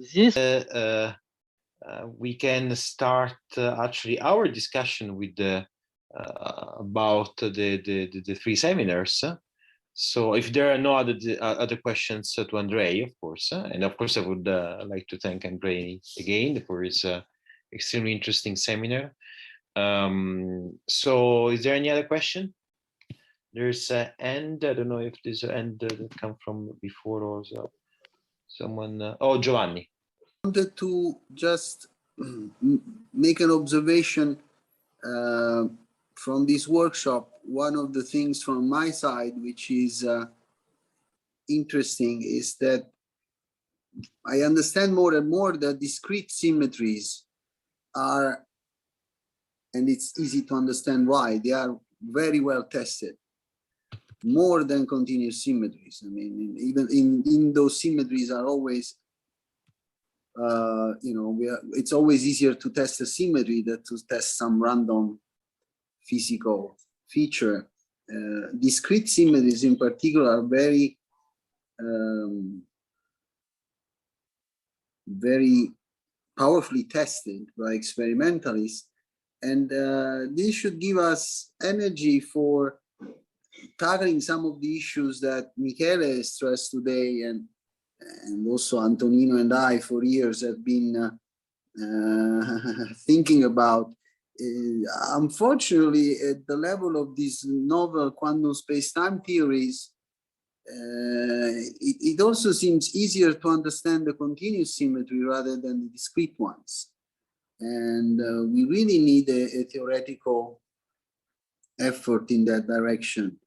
this we can start actually our discussion with the about the three seminars. So if there are no other questions to Andrei, of course, and of course I would like to thank Andrei again for his extremely interesting seminar. So is there any other question? There's an end. I don't know if there's an end that come from before or so. Someone. Oh, Giovanni. I wanted to just make an observation from this workshop. One of the things from my side, which is interesting, is that I understand more and more that discrete symmetries are, and it's easy to understand why, they are very well tested, more than continuous symmetries. I mean, even in those symmetries are always, you know, it's always easier to test a symmetry than to test some random physical feature. Discrete symmetries in particular are very, very powerfully tested by experimentalists, and this should give us energy for tackling some of the issues that Michele stressed today, and also Antonino and I for years have been thinking about. Unfortunately, at the level of these novel quantum space-time theories, it also seems easier to understand the continuous symmetry rather than the discrete ones. And we really need a theoretical effort in that direction.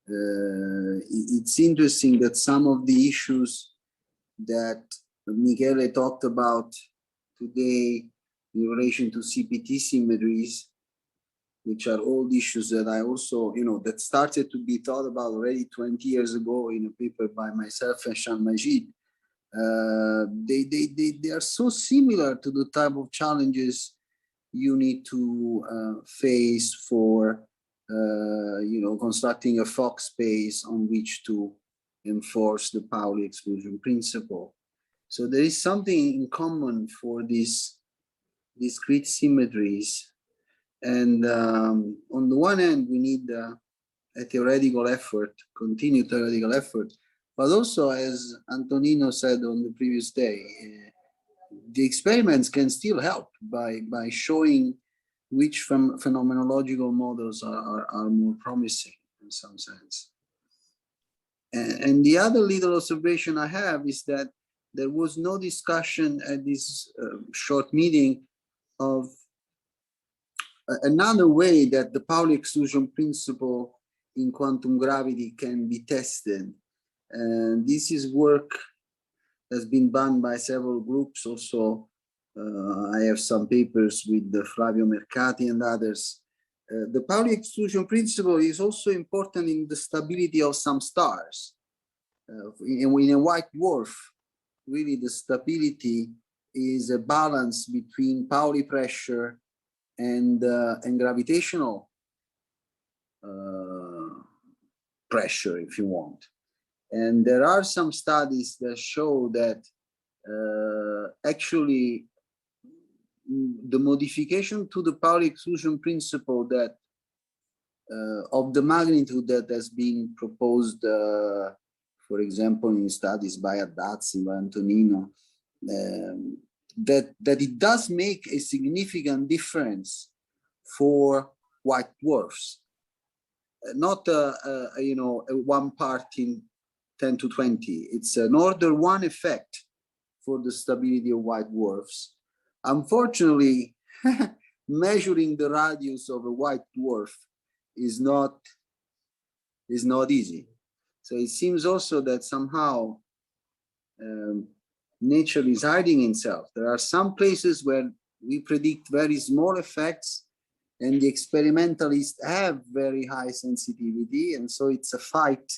It's interesting that some of the issues that Michele talked about today in relation to CPT symmetries, which are old issues that I also, you know, that started to be thought about already 20 years ago in a paper by myself and Shan Majid. They are so similar to the type of challenges you need to face for, you know, constructing a Fock space on which to enforce the Pauli exclusion principle. So there is something in common for these discrete symmetries. And on the one hand, we need a theoretical effort, continued theoretical effort, but also, as Antonino said on the previous day, the experiments can still help by showing which phenomenological models are more promising in some sense. And the other little observation I have is that there was no discussion at this short meeting of another way that the Pauli exclusion principle in quantum gravity can be tested. And this is work that's been done by several groups. Also, I have some papers with Flavio Mercati and others. The Pauli exclusion principle is also important in the stability of some stars. In a white dwarf, really the stability is a balance between Pauli pressure and gravitational pressure, if you want. And there are some studies that show that actually the modification to the Pauli exclusion principle that of the magnitude that has been proposed, for example, in studies by Adazzi, by Antonino, that it does make a significant difference for white dwarfs, not you know, a 1 part in 10 to 20. It's an order 1 effect for the stability of white dwarfs. Unfortunately, measuring the radius of a white dwarf is not easy. So it seems also that somehow nature is hiding itself. There are some places where we predict very small effects and the experimentalists have very high sensitivity. And so it's a fight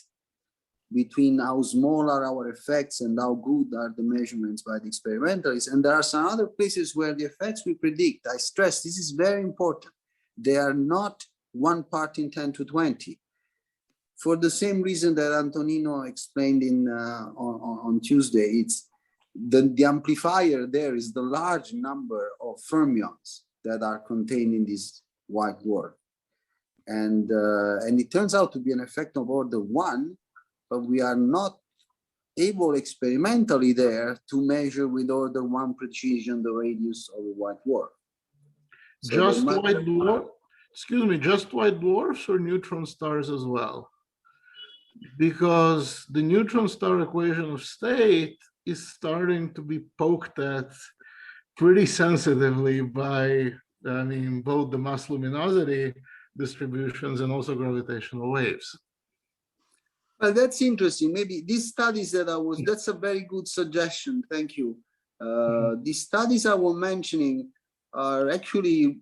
between how small are our effects and how good are the measurements by the experimentalists. And there are some other places where the effects we predict, I stress, this is very important. They are not 1 part in 10 to 20. For the same reason that Antonino explained on Tuesday, the amplifier there is the large number of fermions that are contained in this white dwarf. And it turns out to be an effect of order 1, but we are not able experimentally there to measure with order 1 precision the radius of a white dwarf. So just white dwarf, excuse me, just white dwarfs or neutron stars as well? Because the neutron star equation of state is starting to be poked at pretty sensitively by, I mean, both the mass luminosity distributions and also gravitational waves. Well, that's interesting. Maybe these studies that that's a very good suggestion. Thank you. These studies I was mentioning are actually,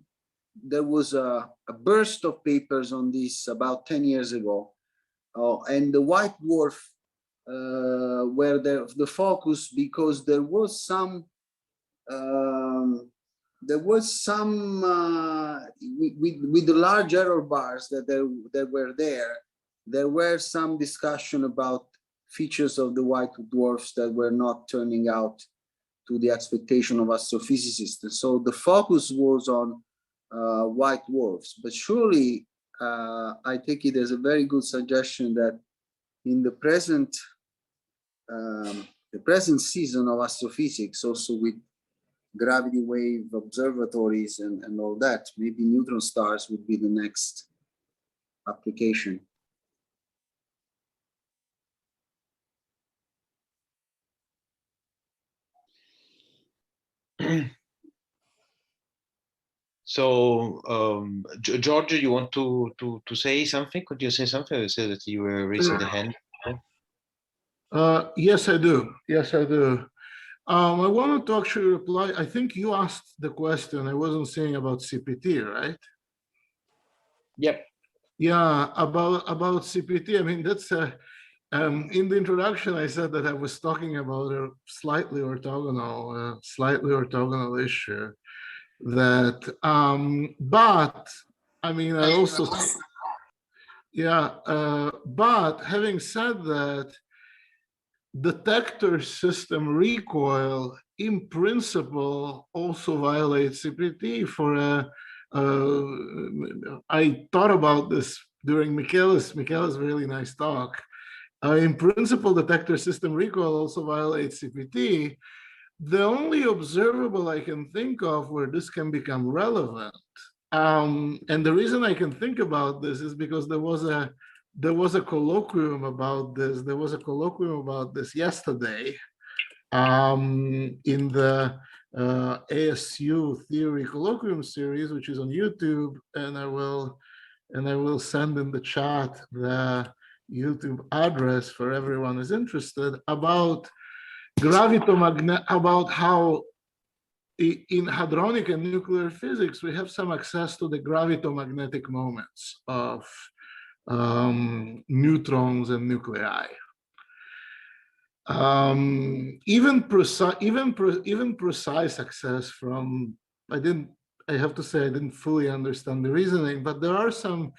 there was a burst of papers on this about 10 years ago. And the white dwarf were the focus, because there was some with the large error bars that were there were some discussion about features of the white dwarfs that were not turning out to the expectation of astrophysicists. And so the focus was on white dwarfs, but surely I take it as a very good suggestion that in the present season of astrophysics, also with gravity wave observatories and all that, maybe neutron stars would be the next application. So, Giorgio, you want to say something? Could you say something? You said that you were raising the hand. Yes, I do. Yes, I do. I wanted to actually reply. I think you asked the question. I wasn't saying about CPT, right? Yep. Yeah, about CPT. I mean, that's in the introduction, I said that I was talking about a slightly orthogonal issue. That, but I mean, I also, yeah. But having said that, detector system recoil in principle also violates CPT for I thought about this during Michele's really nice talk. In principle, detector system recoil also violates CPT. The only observable I can think of where this can become relevant, and the reason I can think about this is because there was a colloquium about this. There was a colloquium about this yesterday in the ASU Theory Colloquium series, which is on YouTube, and I will send in the chat the YouTube address for everyone who's interested, about about how in hadronic and nuclear physics we have some access to the gravitomagnetic moments of neutrons and nuclei. Even precise access from, I have to say I didn't fully understand the reasoning, but there are some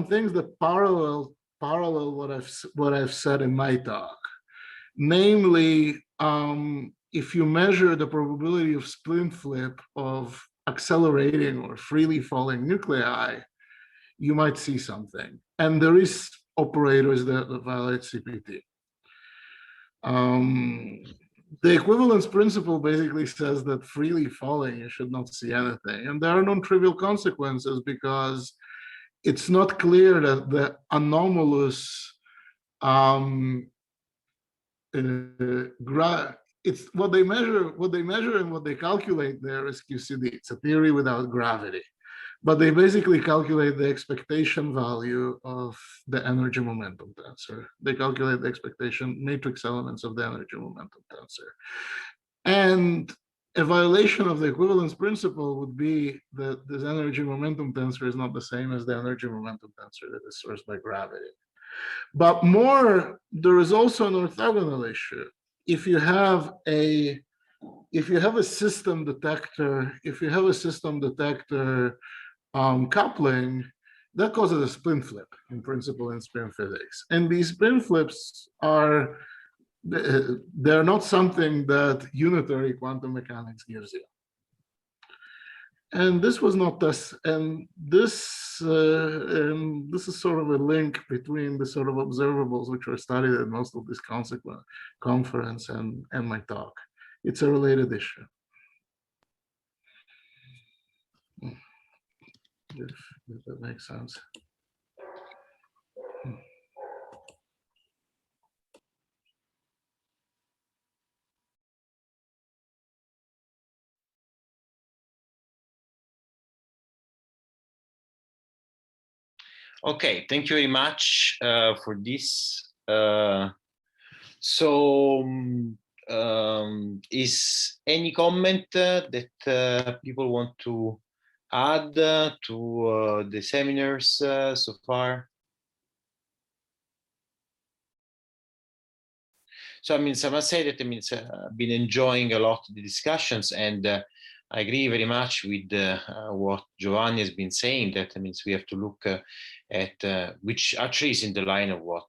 things that parallel what I've said in my talk. Namely, if you measure the probability of splint flip of accelerating or freely falling nuclei, you might see something. And there is operators that violate CPT. The equivalence principle basically says that freely falling, you should not see anything. And there are non-trivial consequences, because it's not clear that the anomalous it's what they measure and what they calculate there is QCD. It's a theory without gravity. But they basically calculate the expectation value of the energy momentum tensor. They calculate the expectation matrix elements of the energy momentum tensor. And a violation of the equivalence principle would be that this energy momentum tensor is not the same as the energy momentum tensor that is sourced by gravity. But there is also an orthogonal issue. If you have a system detector, coupling, that causes a splint flip in principle in spin physics. And these spin flips are they're not something that unitary quantum mechanics gives you. And this was not this, and this is sort of a link between the sort of observables which were studied at most of this conference and my talk. It's a related issue. If that makes sense. Okay, thank you very much for this. Is any comment that people want to add to the seminars so far? So I mean, I must say that I've been enjoying a lot of the discussions, and I agree very much with what Giovanni has been saying. That we have to look at which actually is in the line of what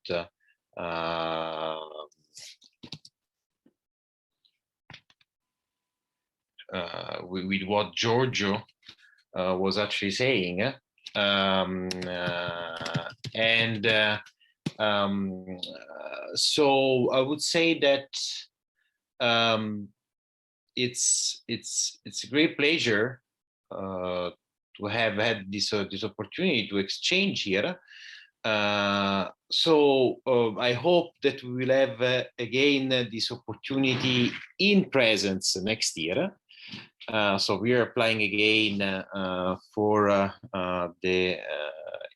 with what Giorgio was actually saying, so I would say that it's a great pleasure to have had this opportunity to exchange here. So I hope that we will have again this opportunity in presence next year. So we are applying again for the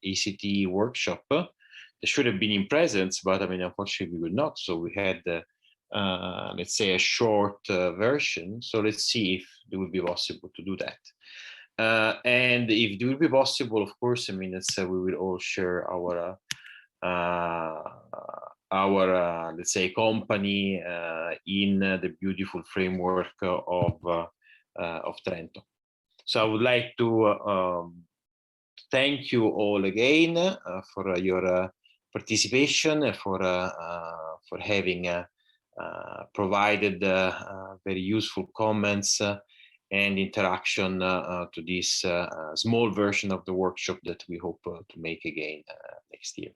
ACT workshop. They should have been in presence, but unfortunately we will not. So we had, let's say, a short version. So let's see if it will be possible to do that. And if it will be possible, of course, we will all share our let's say company in the beautiful framework of Trento. So I would like to thank you all again for your participation, for having provided very useful comments and interaction to this small version of the workshop that we hope to make again next year.